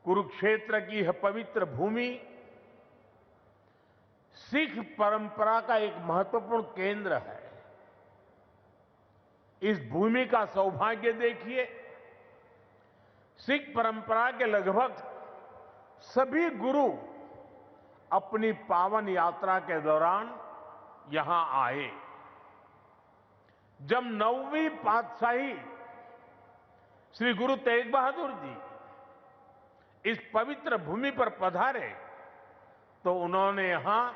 कुरुक्षेत्र की यह पवित्र भूमि सिख परंपरा का एक महत्वपूर्ण केंद्र है। इस भूमि का सौभाग्य देखिए, सिख परंपरा के लगभग सभी गुरु अपनी पावन यात्रा के दौरान यहां आए। जब 9वीं पातशाही श्री गुरु तेग बहादुर जी इस पवित्र भूमि पर पधारे तो उन्होंने यहां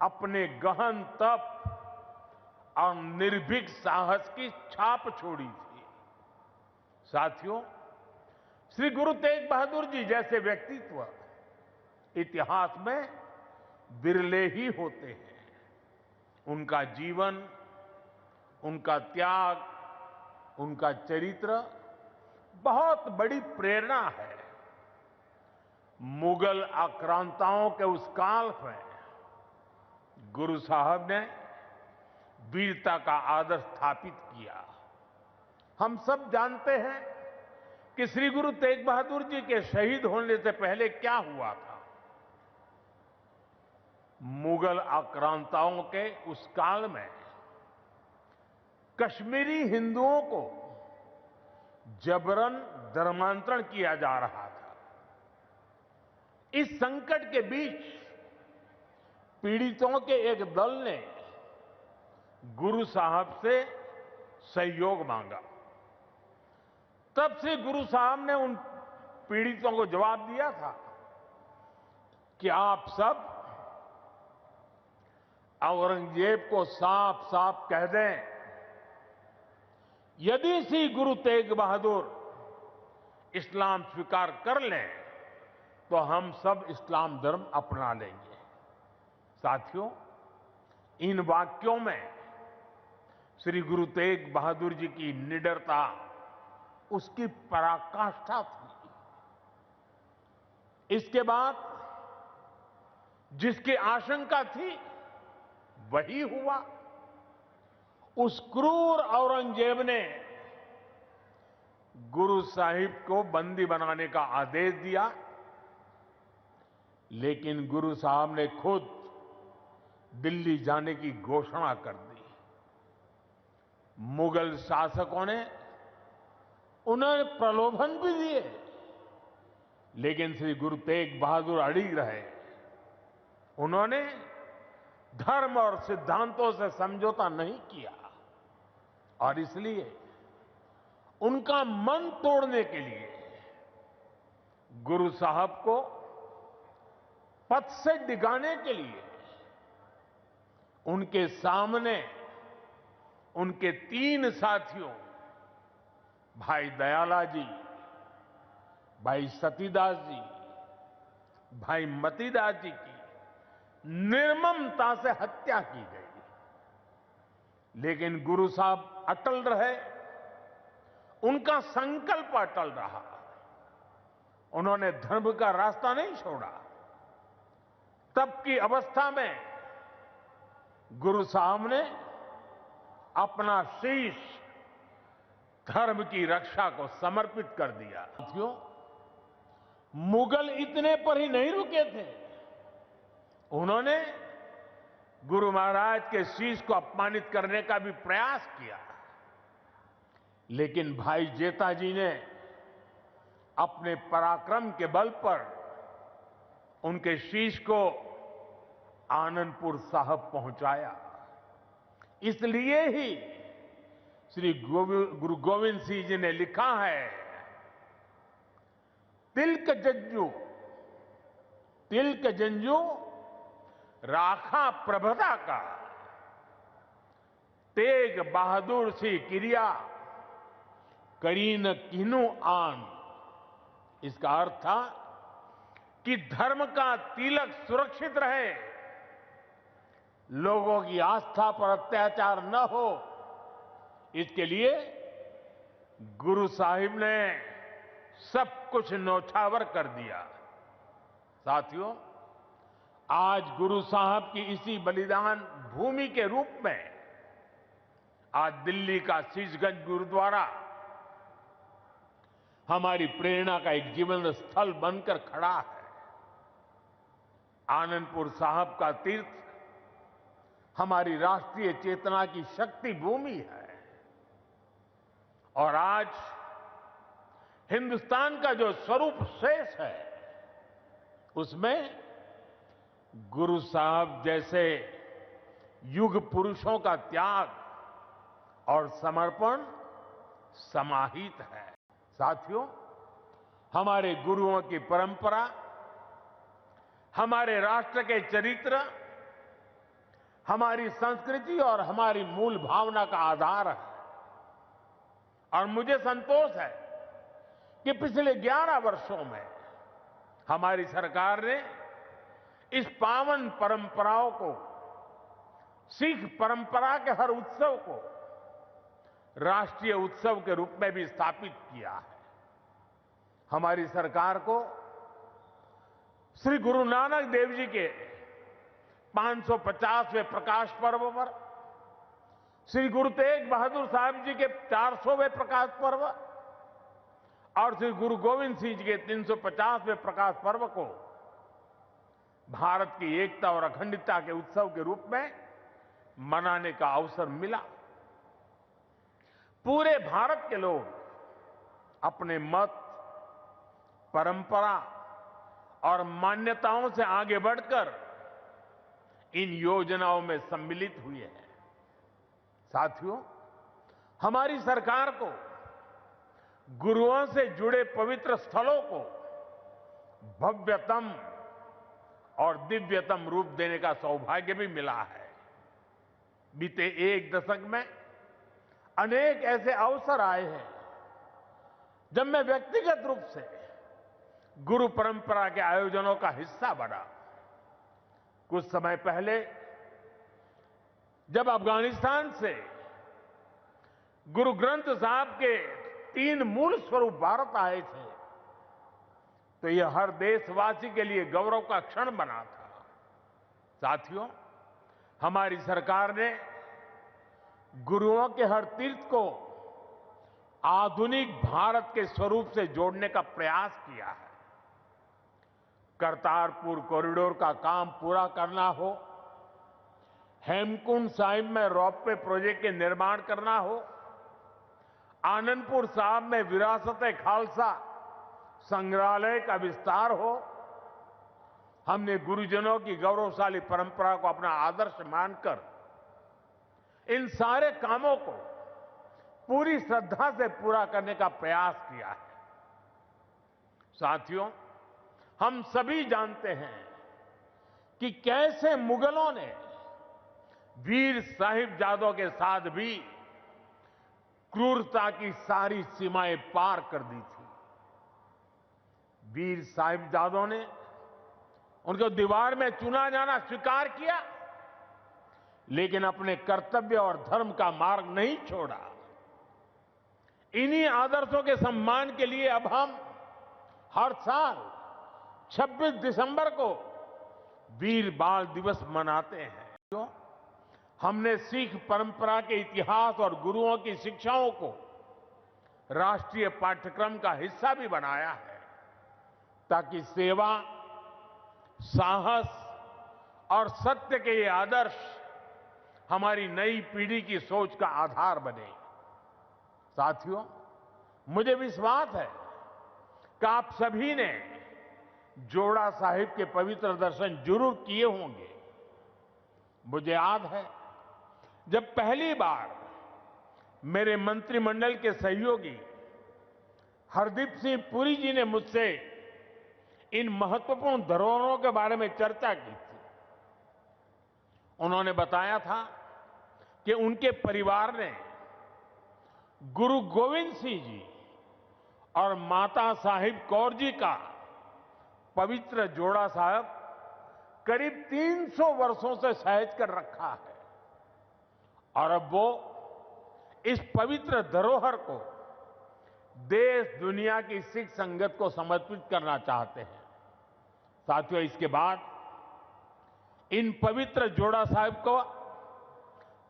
अपने गहन तप और निर्भीक साहस की छाप छोड़ी थी। साथियों, श्री गुरु तेग बहादुर जी जैसे व्यक्तित्व इतिहास में विरले ही होते हैं। उनका जीवन, उनका त्याग, उनका चरित्र बहुत बड़ी प्रेरणा है। मुगल आक्रांताओं के उस काल में गुरु साहब ने वीरता का आदर्श स्थापित किया। हम सब जानते हैं कि श्री गुरु तेग बहादुर जी के शहीद होने से पहले क्या हुआ था। मुगल आक्रांताओं के उस काल में कश्मीरी हिंदुओं को जबरन धर्मांतरण किया जा रहा था। इस संकट के बीच पीड़ितों के एक दल ने गुरु साहब से सहयोग मांगा। तब से गुरु साहब ने उन पीड़ितों को जवाब दिया था कि आप सब औरंगजेब को साफ साफ कह दें, यदि श्री गुरु तेग बहादुर इस्लाम स्वीकार कर लें तो हम सब इस्लाम धर्म अपना लेंगे। साथियों, इन वाक्यों में श्री गुरु तेग बहादुर जी की निडरता, उसकी पराकाष्ठा थी। इसके बाद जिसकी आशंका थी वही हुआ। उस क्रूर औरंगजेब ने गुरु साहिब को बंदी बनाने का आदेश दिया, लेकिन गुरु साहब ने खुद दिल्ली जाने की घोषणा कर दी। मुगल शासकों ने उन्हें प्रलोभन भी दिए, लेकिन श्री गुरु तेग बहादुर अड़िग रहे। उन्होंने धर्म और सिद्धांतों से समझौता नहीं किया और इसलिए उनका मन तोड़ने के लिए गुरु साहब को पथ से डिगाने के लिए उनके सामने उनके 3 साथियों भाई दयाला जी, भाई सतीदास जी, भाई मतीदास जी की निर्ममता से हत्या की गई। लेकिन गुरु साहब अटल रहे, उनका संकल्प अटल रहा। उन्होंने धर्म का रास्ता नहीं छोड़ा। तब की अवस्था में गुरु साहब ने अपना शीश धर्म की रक्षा को समर्पित कर दिया। साथियों, मुगल इतने पर ही नहीं रुके थे। उन्होंने गुरु महाराज के शीश को अपमानित करने का भी प्रयास किया, लेकिन भाई जेता जी ने अपने पराक्रम के बल पर उनके शीश को आनंदपुर साहब पहुंचाया। इसलिए ही श्री गुरु गोविंद सिंह जी ने लिखा है, तिलक जंजू राखा प्रभता का, तेग बहादुर सी क्रिया करीन किनु आन। इसका अर्थ था कि धर्म का तिलक सुरक्षित रहे, लोगों की आस्था पर अत्याचार न हो, इसके लिए गुरु साहिब ने सब कुछ न्यौछावर कर दिया। साथियों, आज गुरु साहब की इसी बलिदान भूमि के रूप में आज दिल्ली का शीशगंज गुरुद्वारा हमारी प्रेरणा का एक जीवन स्थल बनकर खड़ा है। आनंदपुर साहब का तीर्थ हमारी राष्ट्रीय चेतना की शक्ति भूमि है और आज हिंदुस्तान का जो स्वरूप शेष है उसमें गुरु साहब जैसे युग पुरुषों का त्याग और समर्पण समाहित है। साथियों, हमारे गुरुओं की परंपरा हमारे राष्ट्र के चरित्र, हमारी संस्कृति और हमारी मूल भावना का आधार है और मुझे संतोष है कि पिछले 11 वर्षों में हमारी सरकार ने इस पावन परंपराओं को, सिख परंपरा के हर उत्सव को राष्ट्रीय उत्सव के रूप में भी स्थापित किया है। हमारी सरकार को श्री गुरु नानक देव जी के 550वें प्रकाश पर्व पर, श्री गुरु तेग बहादुर साहब जी के 400वें प्रकाश पर्व और श्री गुरु गोविंद सिंह जी के 350वें प्रकाश पर्व को भारत की एकता और अखंडता के उत्सव के रूप में मनाने का अवसर मिला। पूरे भारत के लोग अपने मत, परंपरा और मान्यताओं से आगे बढ़कर इन योजनाओं में सम्मिलित हुए हैं। साथियों, हमारी सरकार को गुरुओं से जुड़े पवित्र स्थलों को भव्यतम और दिव्यतम रूप देने का सौभाग्य भी मिला है। बीते एक दशक में अनेक ऐसे अवसर आए हैं जब मैं व्यक्तिगत रूप से गुरु परंपरा के आयोजनों का हिस्सा बना। कुछ समय पहले जब अफगानिस्तान से गुरु ग्रंथ साहब के 3 मूल स्वरूप भारत आए थे तो यह हर देशवासी के लिए गौरव का क्षण बना था। साथियों, हमारी सरकार ने गुरुओं के हर तीर्थ को आधुनिक भारत के स्वरूप से जोड़ने का प्रयास किया है। करतारपुर कॉरिडोर का काम पूरा करना हो, हेमकुंड साहिब में रोपवे प्रोजेक्ट के निर्माण करना हो, आनंदपुर साहब में विरासत-ए-खालसा संग्रहालय का विस्तार हो, हमने गुरुजनों की गौरवशाली परंपरा को अपना आदर्श मानकर इन सारे कामों को पूरी श्रद्धा से पूरा करने का प्रयास किया है। साथियों, हम सभी जानते हैं कि कैसे मुगलों ने वीर साहिबजादों के साथ भी क्रूरता की सारी सीमाएं पार कर दी थी। वीर साहिबजादों ने उनको दीवार में चुना जाना स्वीकार किया, लेकिन अपने कर्तव्य और धर्म का मार्ग नहीं छोड़ा। इन्हीं आदर्शों के सम्मान के लिए अब हम हर साल 26 दिसंबर को वीर बाल दिवस मनाते हैं। क्यों? हमने सिख परंपरा के इतिहास और गुरुओं की शिक्षाओं को राष्ट्रीय पाठ्यक्रम का हिस्सा भी बनाया है ताकि सेवा, साहस और सत्य के ये आदर्श हमारी नई पीढ़ी की सोच का आधार बने। साथियों, मुझे विश्वास है कि आप सभी ने जोड़ा साहिब के पवित्र दर्शन जरूर किए होंगे। मुझे याद है जब पहली बार मेरे मंत्रिमंडल के सहयोगी हरदीप सिंह पुरी जी ने मुझसे इन महत्वपूर्ण धरोहरों के बारे में चर्चा की थी। उन्होंने बताया था कि उनके परिवार ने गुरु गोविंद सिंह जी और माता साहिब कौर जी का पवित्र जोड़ा साहब करीब 300 वर्षों से सहेज कर रखा है और अब वो इस पवित्र धरोहर को देश दुनिया की सिख संगत को समर्पित करना चाहते हैं। साथियों, इसके बाद इन पवित्र जोड़ा साहिब को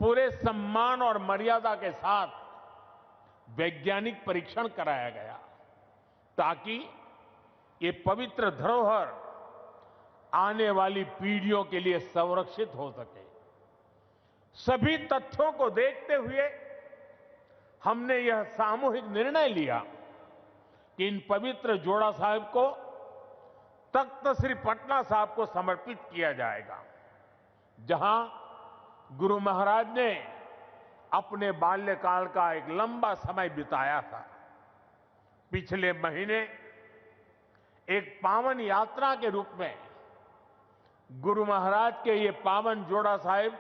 पूरे सम्मान और मर्यादा के साथ वैज्ञानिक परीक्षण कराया गया ताकि ये पवित्र धरोहर आने वाली पीढ़ियों के लिए संरक्षित हो सके। सभी तथ्यों को देखते हुए हमने यह सामूहिक निर्णय लिया कि इन पवित्र जोड़ा साहिब को तख्त श्री पटना साहिब को समर्पित किया जाएगा, जहां गुरु महाराज ने अपने बाल्यकाल का एक लंबा समय बिताया था। पिछले महीने एक पावन यात्रा के रूप में गुरु महाराज के ये पावन जोड़ा साहिब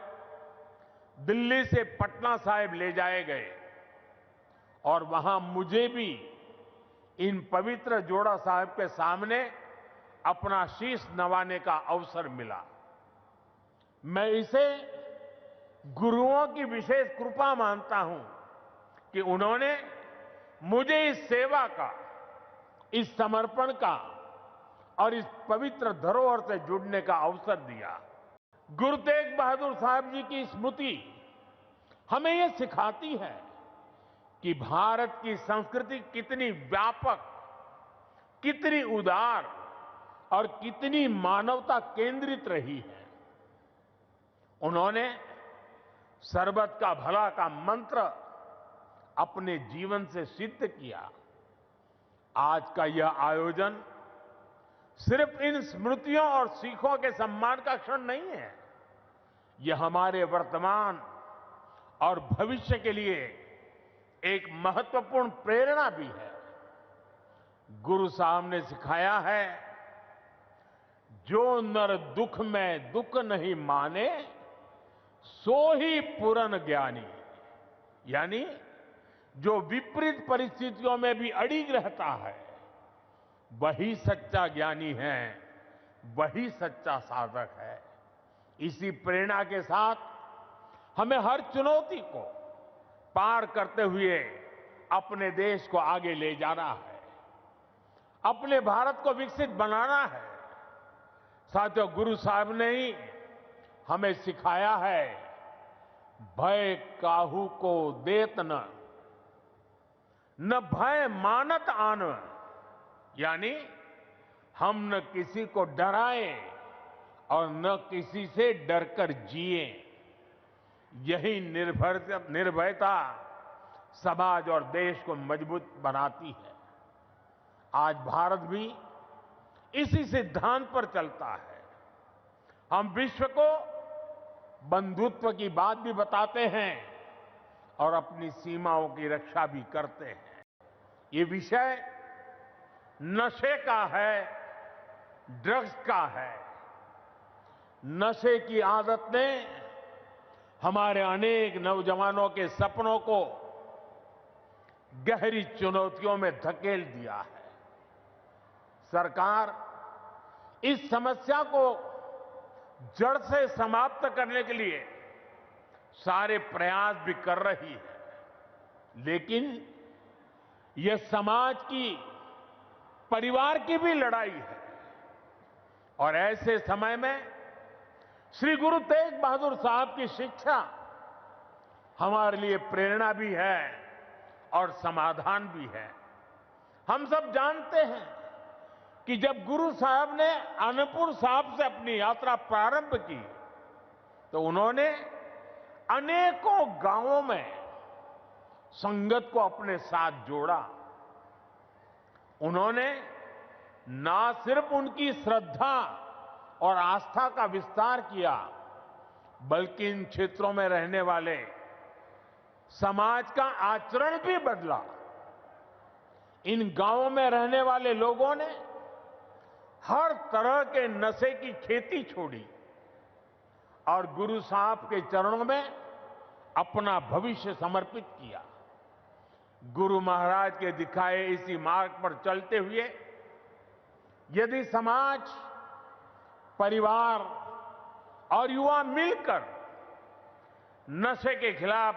दिल्ली से पटना साहिब ले जाए गए और वहां मुझे भी इन पवित्र जोड़ा साहिब के सामने अपना शीश नवाने का अवसर मिला। मैं इसे गुरुओं की विशेष कृपा मानता हूं कि उन्होंने मुझे इस सेवा का, इस समर्पण का और इस पवित्र धरोहर से जुड़ने का अवसर दिया। गुरु तेग बहादुर साहब जी की स्मृति हमें यह सिखाती है कि भारत की संस्कृति कितनी व्यापक, कितनी उदार और कितनी मानवता केंद्रित रही है। उन्होंने सर्वत का भला का मंत्र अपने जीवन से सिद्ध किया। आज का यह आयोजन सिर्फ इन स्मृतियों और सीखों के सम्मान का क्षण नहीं है, यह हमारे वर्तमान और भविष्य के लिए एक महत्वपूर्ण प्रेरणा भी है। गुरु साहब ने सिखाया है, जो नर दुख में दुख नहीं माने, सो ही पूर्ण ज्ञानी। यानी जो विपरीत परिस्थितियों में भी अड़िग रहता है, वही सच्चा ज्ञानी है, वही सच्चा साधक है। इसी प्रेरणा के साथ हमें हर चुनौती को पार करते हुए अपने देश को आगे ले जाना है, अपने भारत को विकसित बनाना है। साथियों, गुरु साहब ने ही हमें सिखाया है, भय काहू को देत न भय मानत आन। यानी हम न किसी को डराएं और न किसी से डरकर जिए। यही निर्भयता समाज और देश को मजबूत बनाती है। आज भारत भी इसी सिद्धांत पर चलता है। हम विश्व को बंधुत्व की बात भी बताते हैं और अपनी सीमाओं की रक्षा भी करते हैं। ये विषय नशे का है, ड्रग्स का है। नशे की आदत ने हमारे अनेक नौजवानों के सपनों को गहरी चुनौतियों में धकेल दिया है। सरकार इस समस्या को जड़ से समाप्त करने के लिए सारे प्रयास भी कर रही है, लेकिन यह समाज की, परिवार की भी लड़ाई है। और ऐसे समय में श्री गुरु तेग बहादुर साहब की शिक्षा हमारे लिए प्रेरणा भी है और समाधान भी है। हम सब जानते हैं कि जब गुरु साहब ने आनंदपुर साहब से अपनी यात्रा प्रारंभ की, तो उन्होंने अनेकों गांवों में संगत को अपने साथ जोड़ा। उन्होंने ना सिर्फ उनकी श्रद्धा और आस्था का विस्तार किया, बल्कि इन क्षेत्रों में रहने वाले समाज का आचरण भी बदला। इन गांवों में रहने वाले लोगों ने हर तरह के नशे की खेती छोड़ी और गुरु साहब के चरणों में अपना भविष्य समर्पित किया। गुरु महाराज के दिखाए इसी मार्ग पर चलते हुए यदि समाज, परिवार और युवा मिलकर नशे के खिलाफ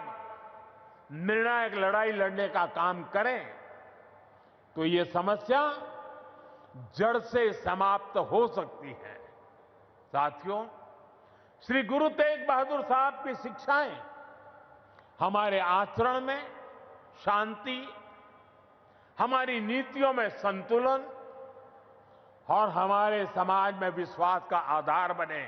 निर्णायक लड़ाई लड़ने का काम करें, तो ये समस्या जड़ से समाप्त हो सकती है। साथियों, श्री गुरु तेग बहादुर साहब की शिक्षाएं हमारे आचरण में शांति, हमारी नीतियों में संतुलन और हमारे समाज में विश्वास का आधार बने,